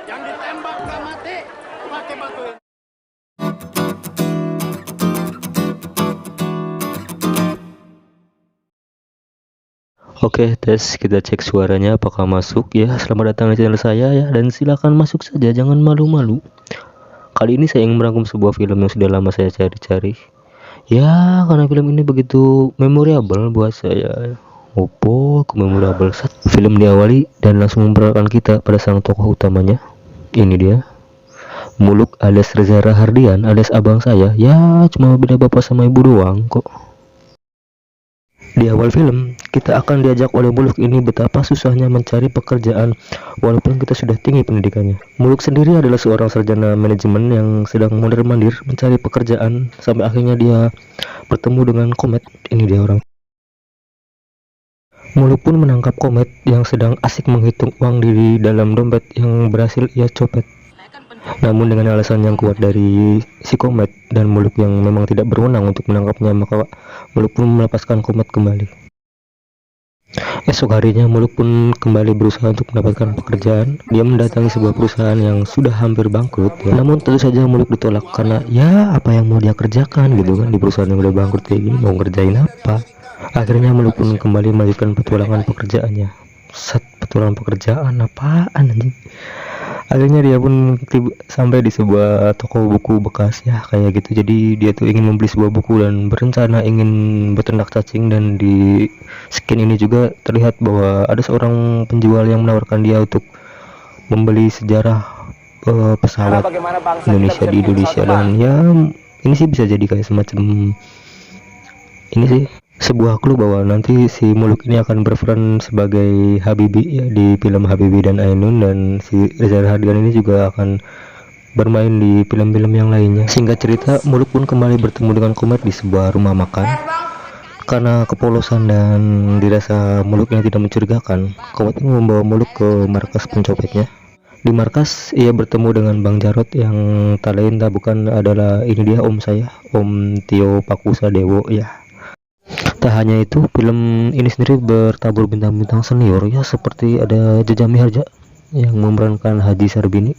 Yang ditembak nggak mati, pakai batu ini. Oke, tes kita cek suaranya apakah masuk ya. Selamat datang di channel saya ya, dan silakan masuk saja, jangan malu-malu. Kali ini saya ingin merangkum sebuah film yang sudah lama saya cari-cari. Ya, karena film ini begitu memorable buat saya. Opo, memorable saat film diawali dan langsung memperkenalkan kita pada sang tokoh utamanya. Ini dia, Muluk alias Reza Rahardian alias abang saya. Ya, cuma beda bapak sama ibu doang kok. Di awal film, kita akan diajak oleh Muluk ini betapa susahnya mencari pekerjaan walaupun kita sudah tinggi pendidikannya. Muluk sendiri adalah seorang sarjana manajemen yang sedang mondar-mandir mencari pekerjaan sampai akhirnya dia bertemu dengan Komet. Ini dia orang. Muluk pun menangkap Komet yang sedang asik menghitung uang di dalam dompet yang berhasil ia copet. Namun dengan alasan yang kuat dari si Komet dan Muluk yang memang tidak berwenang untuk menangkapnya, maka Muluk pun melepaskan Komet kembali. Esok harinya Muluk pun kembali berusaha untuk mendapatkan pekerjaan. Dia mendatangi sebuah perusahaan yang sudah hampir bangkrut ya. Namun tentu saja Muluk ditolak karena ya apa yang mau dia kerjakan gitu kan, di perusahaan yang udah bangkrut kayak gini mau ngerjain apa. Akhirnya Muluk pun kembali melanjutkan petualangan pekerjaannya. Petualangan pekerjaan apaan anjing. Akhirnya dia pun sampai di sebuah toko buku bekas ya kayak gitu. Jadi dia tuh ingin membeli sebuah buku dan berencana ingin beternak cacing, dan di skin ini juga terlihat bahwa ada seorang penjual yang menawarkan dia untuk membeli sejarah pesawat Indonesia di Indonesia. Dan ya ini sih bisa jadi kayak semacam ini sih sebuah clue bahwa nanti si Muluk ini akan berperan sebagai Habibie ya di film Habibie dan Ainun, dan si Reza Rahardian ini juga akan bermain di film-film yang lainnya. Singkat cerita, Muluk pun kembali bertemu dengan Komet di sebuah rumah makan. Karena kepolosan dan dirasa Muluk yang tidak mencurigakan, Komet ini membawa Muluk ke markas pencopetnya. Di markas, ia bertemu dengan Bang Jarot yang tak lain tak bukan adalah ini dia om saya, Om Tio Pakusadewo ya. Tak hanya itu, film ini sendiri bertabur bintang-bintang senior ya, seperti ada Jaja Miharja yang memerankan Haji Sarbini,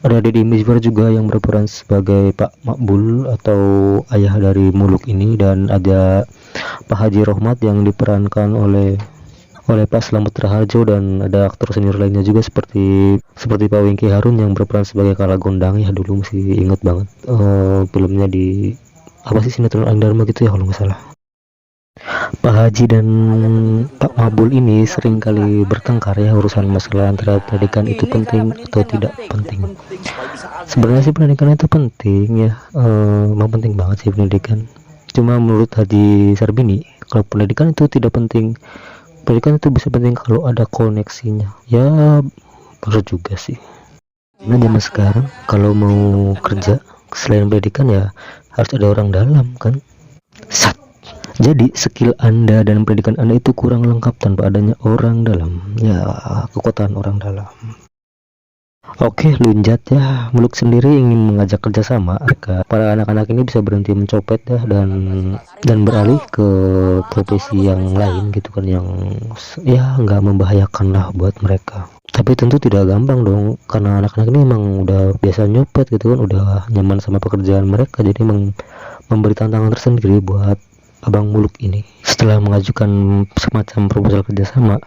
ada Deddy Mizwar juga yang berperan sebagai Pak Makbul atau ayah dari Muluk ini, dan ada Pak Haji Rohmat yang diperankan oleh Pak Slamet Raharjo, dan ada aktor senior lainnya juga seperti Pak Wingky Harun yang berperan sebagai Kala Gondang ya. Dulu masih inget banget filmnya di apa sih, sinetron Dharma gitu ya kalau nggak salah. Pak Haji dan Pak Mabul ini sering kali bertengkar ya urusan masalah antara pendidikan itu penting atau tidak penting. Sebenarnya sih pendidikan itu penting ya, memang penting banget sih pendidikan. Cuma menurut Haji Sarbini, kalau pendidikan itu tidak penting. Pendidikan itu bisa penting kalau ada koneksinya. Ya benar juga sih. Nah zaman sekarang kalau mau kerja selain pendidikan ya harus ada orang dalam kan. Jadi skill Anda dan pendidikan Anda itu kurang lengkap tanpa adanya orang dalam. Ya, kekuatan orang dalam. Oke, lunjat ya. Muluk sendiri ingin mengajak kerjasama agar para anak-anak ini bisa berhenti mencopet ya, dan beralih ke profesi yang lain gitu kan, yang ya nggak membahayakan lah buat mereka. Tapi tentu tidak gampang dong, karena anak-anak ini emang udah biasa nyopet gitu kan, udah nyaman sama pekerjaan mereka, jadi emang memberi tantangan tersendiri buat Abang Muluk ini. Setelah mengajukan semacam proposal kerjasama,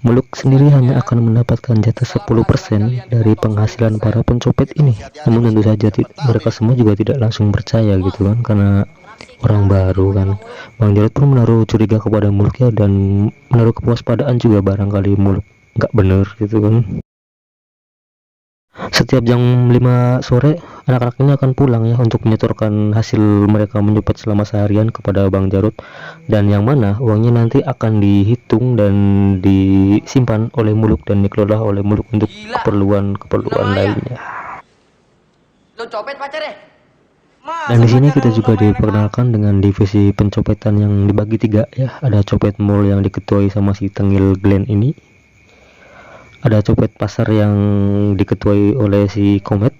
Muluk sendiri hanya akan mendapatkan jatah 10% dari penghasilan para pencopet ini. Namun tentu saja mereka semua juga tidak langsung percaya gitu kan, karena orang baru kan. Bang Jarod pun menaruh curiga kepada Muluk ya, dan menaruh kewaspadaan juga barangkali Muluk nggak bener gitu kan. Setiap jam 5 sore, anak-anak ini akan pulang ya untuk menyetorkan hasil mereka menyopet selama seharian kepada Bang Jarod, dan yang mana uangnya nanti akan dihitung dan disimpan oleh Muluk dan dikelola oleh Muluk untuk keperluan lainnya. Lo copet pacarnya? Dan di sini kita juga diperkenalkan dengan divisi pencopetan yang dibagi 3 ya. Ada copet mall yang diketuai sama si Tengil Glenn ini. Ada copet pasar yang diketuai oleh si Komet,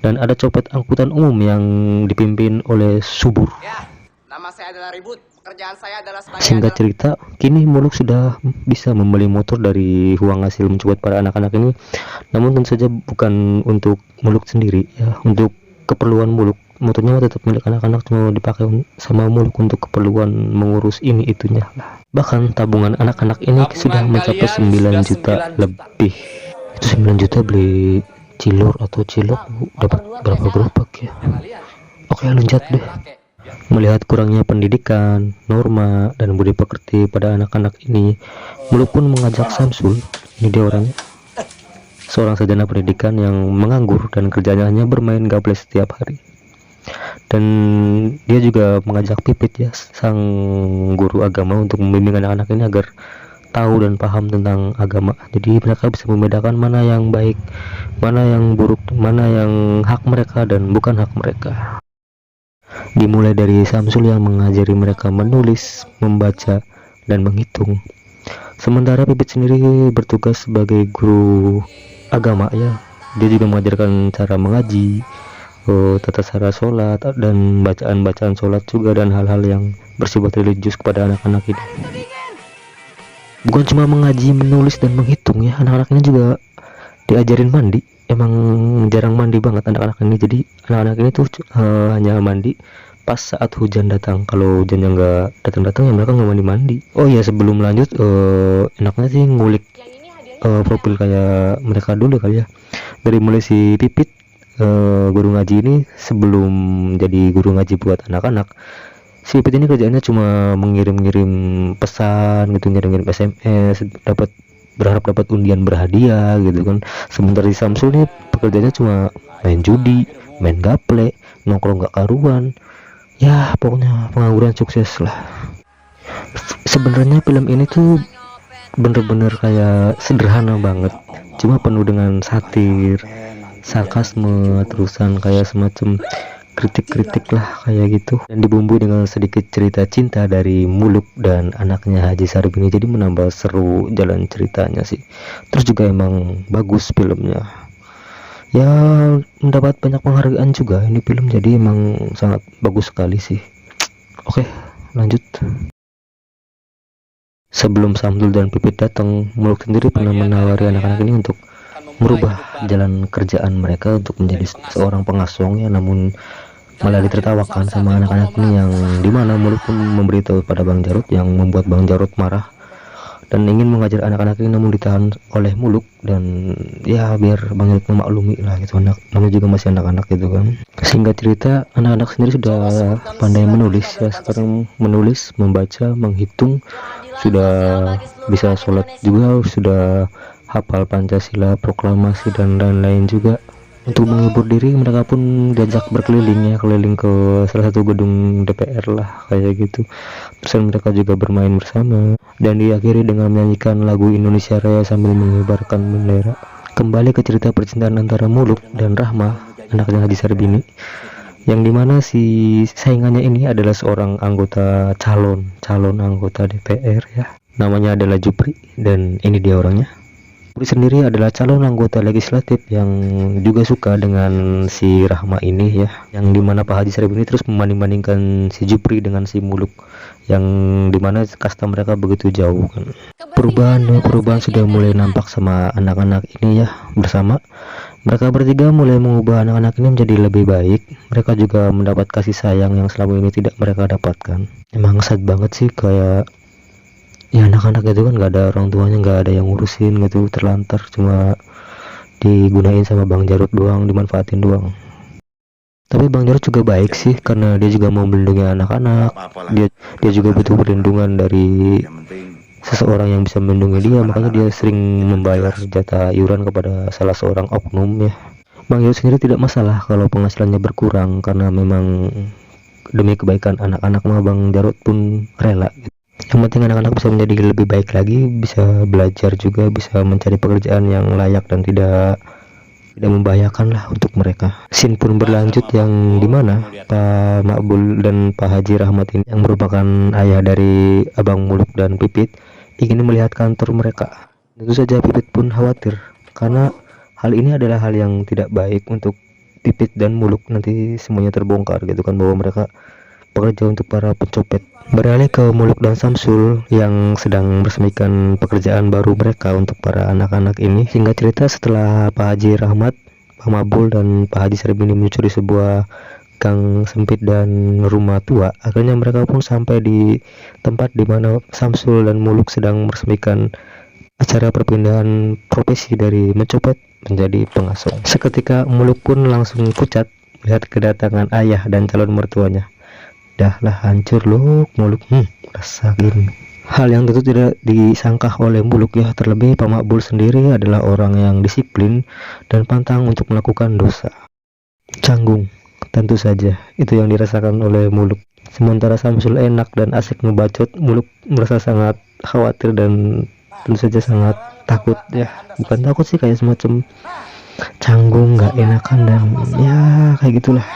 dan ada copet angkutan umum yang dipimpin oleh Subur. Ya, nama saya adalah Ribut. Pekerjaan saya adalah sebagai Singkat cerita, kini Muluk sudah bisa membeli motor dari uang hasil mencopet para anak-anak ini, Namun tentu saja bukan untuk Muluk sendiri ya, untuk keperluan Muluk. Motornya tetap milik anak-anak, cuma dipakai sama Muluk untuk keperluan mengurus ini itunya lah. Bahkan tabungan anak-anak ini sudah mencapai 9 juta lebih. Itu 9 juta beli cilor atau cilok dapat berapa gerobak ya. Oke, lanjut deh. Melihat kurangnya pendidikan, norma, dan budi pekerti pada anak-anak ini, Muluk pun mengajak Samsul, ini dia orangnya, seorang sarjana pendidikan yang menganggur dan kerjanya hanya bermain gaple setiap hari. Dan dia juga mengajak Pipit ya, sang guru agama, untuk membimbing anak-anak ini agar tahu dan paham tentang agama. Jadi mereka bisa membedakan mana yang baik, mana yang buruk, mana yang hak mereka dan bukan hak mereka. Dimulai dari Samsul yang mengajari mereka menulis, membaca, dan menghitung. Sementara Pipit sendiri bertugas sebagai guru agama ya. Dia juga mengajarkan cara mengaji, tata cara sholat, dan bacaan-bacaan sholat juga, dan hal-hal yang bersifat religius kepada anak-anak ini. Bukan cuma mengaji, menulis, dan menghitung ya, anak-anak ini juga diajarin mandi. Emang jarang mandi banget anak-anak ini, jadi anak-anak ini tuh hanya mandi pas saat hujan datang. Kalau hujannya nggak datang-datang ya mereka nggak mandi-mandi. Oh iya, sebelum lanjut, enaknya sih ngulik profil kayak mereka dulu kali ya. Dari mulai si Pipit, guru ngaji ini, sebelum jadi guru ngaji buat anak-anak, si Pipit ini kerjaannya cuma mengirim-ngirim pesan gitu, ngirim-ngirim SMS, berharap dapat undian berhadiah gitu kan. Sementara si Samsul nih pekerjaannya cuma main judi, main gaple, nongkrong gak karuan ya, pokoknya pengangguran sukses lah. Sebenarnya film ini tuh bener-bener kayak sederhana banget, cuma penuh dengan satir, sarkasme, terusan kayak semacam kritik-kritik lah kayak gitu, dan dibumbui dengan sedikit cerita cinta dari Muluk dan anaknya Haji Sarbini, jadi menambah seru jalan ceritanya sih. Terus juga emang bagus filmnya ya, mendapat banyak penghargaan juga ini film, jadi emang sangat bagus sekali sih. Oke, lanjut. Sebelum Samsul dan Pipit datang, Muluk sendiri pernah menawari anak-anak ini untuk merubah jalan kerjaan mereka untuk menjadi seorang pengasong ya, namun malah ditertawakan sama anak-anak ini, yang dimana Muluk pun memberitahu pada Bang Jarot, yang membuat Bang Jarot marah dan ingin mengajar anak-anak ini, namun ditahan oleh Muluk. Dan ya biar Bang Jarot memaklumi lah gitu, namanya juga masih anak-anak gitu kan. Singkat cerita, anak-anak sendiri sudah pandai menulis ya, sekarang menulis, membaca, menghitung, sudah bisa sholat juga, sudah hafal Pancasila, proklamasi, dan lain-lain juga. Untuk menghibur diri, mereka pun diajak berkeliling ya, keliling ke salah satu gedung DPR lah kayak gitu. Terus mereka juga bermain bersama, dan diakhiri dengan menyanyikan lagu Indonesia Raya sambil mengibarkan bendera. Kembali ke cerita percintaan antara Muluk dan Rahma, anaknya Haji Sarbini, yang dimana si saingannya ini adalah seorang anggota calon anggota DPR ya, namanya adalah Jupri, dan ini dia orangnya. Jupri sendiri adalah calon anggota legislatif yang juga suka dengan si Rahma ini ya, yang dimana Pak Haji Sarbini terus membanding-bandingkan si Jupri dengan si Muluk, yang dimana kasta mereka begitu jauh kan. Perubahan sudah mulai nampak sama anak-anak ini ya. Bersama mereka bertiga mulai mengubah anak-anak ini menjadi lebih baik. Mereka juga mendapat kasih sayang yang selama ini tidak mereka dapatkan. Emang sad banget sih, kayak ya anak-anak itu kan nggak ada orang tuanya, nggak ada yang ngurusin gitu, terlantar, cuma digunain sama Bang Jarot doang, dimanfaatin doang. Tapi Bang Jarot juga baik sih, karena dia juga mau melindungi anak-anak. Dia juga butuh perlindungan dari seseorang yang bisa melindungi dia, makanya dia sering membayar jatah iuran kepada salah seorang oknum ya. Bang Jarot sendiri tidak masalah kalau penghasilannya berkurang, karena memang demi kebaikan anak-anak mah Bang Jarot pun rela gitu. Yang penting anak-anak bisa menjadi lebih baik lagi, bisa belajar juga, bisa mencari pekerjaan yang layak dan tidak membahayakan lah untuk mereka. Scene pun berlanjut yang dimana Pak Makbul dan Pak Haji Rahmat ini, yang merupakan ayah dari Abang Muluk dan Pipit, ingin melihat kantor mereka. Tentu saja Pipit pun khawatir, karena hal ini adalah hal yang tidak baik untuk Pipit dan Muluk, nanti semuanya terbongkar gitu kan, bahwa mereka pekerja untuk para pencopet. Beralih ke Muluk dan Samsul yang sedang meresmikan pekerjaan baru mereka untuk para anak-anak ini. Singkat cerita, setelah Pak Haji Rahmat, Pak Mabul, dan Pak Haji Sarbini mencuri sebuah gang sempit dan rumah tua, akhirnya mereka pun sampai di tempat di mana Samsul dan Muluk sedang meresmikan acara perpindahan profesi dari mencopet menjadi pengasuh. Seketika Muluk pun langsung pucat melihat kedatangan ayah dan calon mertuanya. Dahlah hancur loh Muluk, rasain. Hal yang tentu tidak disangka oleh Muluk ya, terlebih Pak Makbul sendiri adalah orang yang disiplin dan pantang untuk melakukan dosa. Canggung, tentu saja itu yang dirasakan oleh Muluk. Sementara Samsul enak dan asik ngebacot, Muluk merasa sangat khawatir dan tentu saja sangat takut ya. Bukan takut sih, kayak semacam canggung, nggak enakan, dan ya kayak gitulah.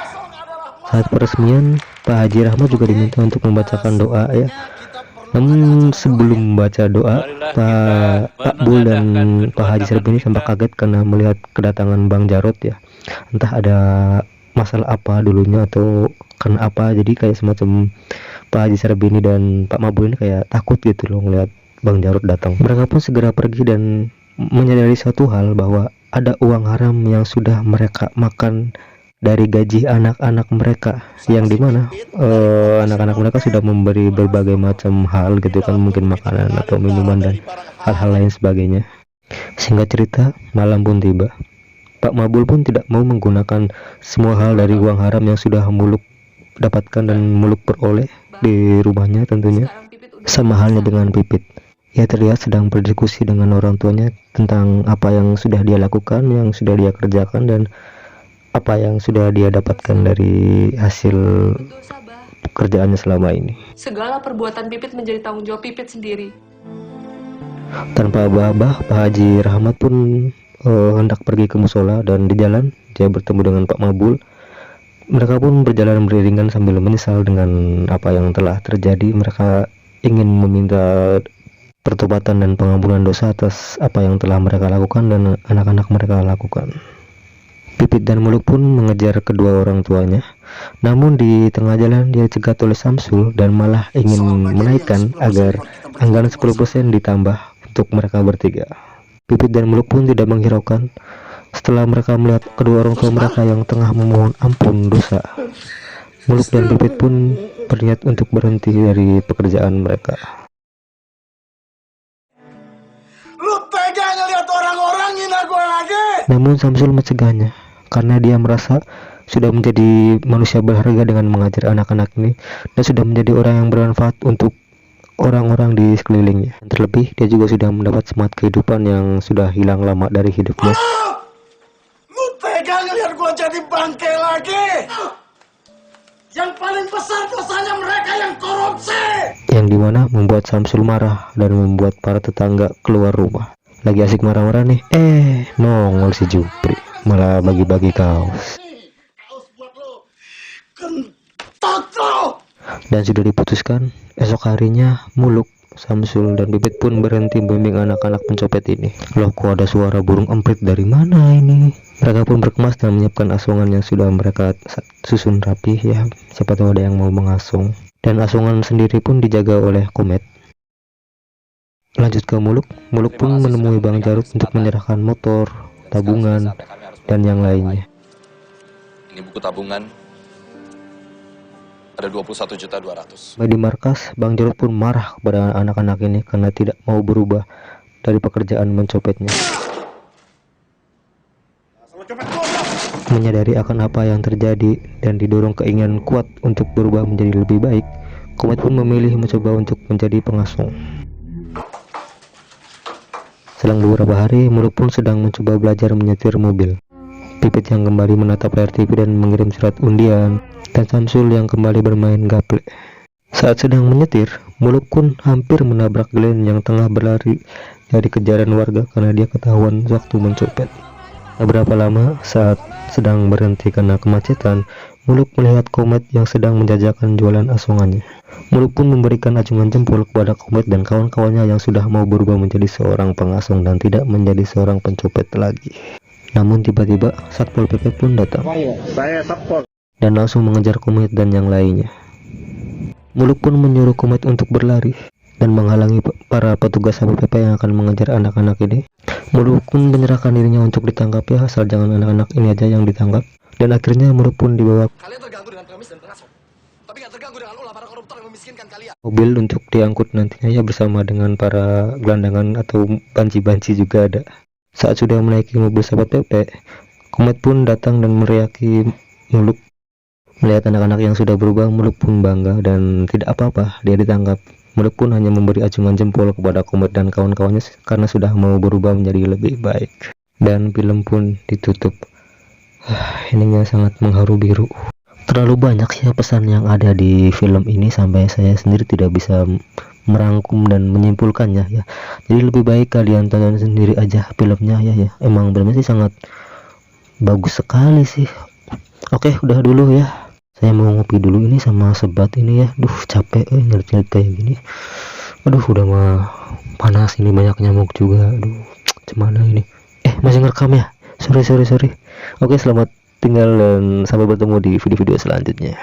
Saat peresmian, Pak Haji Rahmat juga diminta untuk membacakan doa ya. Namun sebelum membaca doa, Pak Bul dan Pak Haji Sarbini sempat kaget karena melihat kedatangan Bang Jarot ya. Entah ada masalah apa dulunya atau karena apa, jadi kayak semacam Pak Haji Sarbini dan Pak Mabul ini kayak takut gitu loh ngelihat Bang Jarot datang. Mereka pun segera pergi dan menyadari suatu hal, bahwa ada uang haram yang sudah mereka makan dari gaji anak-anak mereka, yang dimana anak-anak mereka sudah memberi berbagai macam hal gitu kan, mungkin makanan atau minuman dan hal-hal lain sebagainya. Singkat cerita, malam pun tiba. Pak Mabul pun tidak mau menggunakan semua hal dari uang haram yang sudah Muluk dapatkan dan Muluk peroleh di rumahnya tentunya. Sama halnya dengan Pipit, ia terlihat sedang berdiskusi dengan orang tuanya tentang apa yang sudah dia lakukan, yang sudah dia kerjakan, dan apa yang sudah dia dapatkan dari hasil pekerjaannya selama ini. Segala perbuatan Pipit menjadi tanggung jawab Pipit sendiri. Tanpa abah-abah, Pak Haji Rahmat pun hendak pergi ke musola, dan di jalan dia bertemu dengan Pak Mabul. Mereka pun berjalan beriringan sambil menyesal dengan apa yang telah terjadi. Mereka ingin meminta pertobatan dan pengampunan dosa atas apa yang telah mereka lakukan dan anak-anak mereka lakukan. Pipit dan Muluk pun mengejar kedua orang tuanya, namun di tengah jalan dia cegat oleh Samsul dan malah ingin menaikkan agar anggaran 10% ditambah untuk mereka bertiga. Pipit dan Muluk pun tidak menghiraukan. Setelah mereka melihat kedua orang tua mereka yang tengah memohon ampun dosa, Muluk dan Pipit pun berniat untuk berhenti dari pekerjaan mereka. Lu tega ngeliat orang-orang hina gue lagi? Namun Samsul mencegahnya karena dia merasa sudah menjadi manusia berharga dengan mengajar anak-anak ini, dan sudah menjadi orang yang bermanfaat untuk orang-orang di sekelilingnya. Dan terlebih dia juga sudah mendapat semangat kehidupan yang sudah hilang lama dari hidupnya. Lu tega ngeliat gue jadi bangke lagi? Yang paling besar dosanya mereka yang korupsi, Yang dimana membuat Samsul marah dan membuat para tetangga keluar rumah. Lagi asik marah-marah nih, nongol si Jupri malah bagi-bagi kaos. kaos buat lu, kentot lu. Dan sudah diputuskan, esok harinya Muluk, Samsul, dan Pipit pun berhenti membimbing anak-anak pencopet ini. Loh, kok ada suara burung emprit dari mana ini? Mereka pun berkemas dan menyiapkan asongan yang sudah mereka susun rapi ya, siapa tahu ada yang mau mengasong. Dan asongan sendiri pun dijaga oleh Komet. Lanjut ke Muluk. Muluk pun menemui Bang Jarut untuk menyerahkan motor, tabungan, dan yang lainnya. Ini buku tabungan. Ada 21.200.000. Di markas, Bang Jarut pun marah kepada anak-anak ini karena tidak mau berubah dari pekerjaan mencopetnya. Menyadari akan apa yang terjadi dan didorong keinginan kuat untuk berubah menjadi lebih baik, Komet pun memilih mencoba untuk menjadi pengasuh. Selang beberapa hari, Muluk pun sedang mencoba belajar menyetir mobil. Pipit yang kembali menatap layar TV dan mengirim surat undian, dan Samsul yang kembali bermain gaple. Saat sedang menyetir, Muluk pun hampir menabrak Glenn yang tengah berlari dari kejaran warga karena dia ketahuan waktu mencopet. Beberapa lama, saat sedang berhenti karena kemacetan, Muluk melihat Komet yang sedang menjajakan jualan asongannya. Muluk pun memberikan acungan jempol kepada Komet dan kawan-kawannya yang sudah mau berubah menjadi seorang pengasong dan tidak menjadi seorang pencopet lagi. Namun tiba-tiba Satpol PP pun datang dan langsung mengejar Komet dan yang lainnya. Muluk pun menyuruh Komet untuk berlari dan menghalangi para petugas Satpol PP yang akan mengejar anak-anak ini. Muluk pun menyerahkan dirinya untuk ditangkap ya, asal jangan anak-anak ini aja yang ditangkap. Dan akhirnya Muluk pun dibawa Kalian terganggu dengan pengemis dan pengasuh, tapi nggak terganggu dengan ulah para koruptor yang memiskinkan kalian. mobil untuk diangkut nantinya ya, bersama dengan para gelandangan atau banci-banci juga ada. Saat sudah menaiki mobil Satpol PP, Komet pun datang dan meneriaki Muluk. Melihat anak-anak yang sudah berubah, Muluk pun bangga dan tidak apa-apa, dia ditangkap. Muluk pun hanya memberi acungan jempol kepada Komet dan kawan-kawannya karena sudah mau berubah menjadi lebih baik. Dan film pun ditutup. Ininya sangat mengharu biru. Terlalu banyak ya pesan yang ada di film ini sampai saya sendiri tidak bisa merangkum dan menyimpulkannya ya. Jadi lebih baik kalian tonton sendiri aja filmnya ya. Emang filmnya sih sangat bagus sekali sih. Oke, udah dulu ya. Saya mau ngopi dulu ini sama sebat ini ya. Duh, capek nyari-nyari kayak gini. Aduh, udah mah panas ini, banyak nyamuk juga. Aduh, gimana ini? Masih ngerekam ya? Sorry. Oke, selamat tinggal dan sampai bertemu di video-video selanjutnya.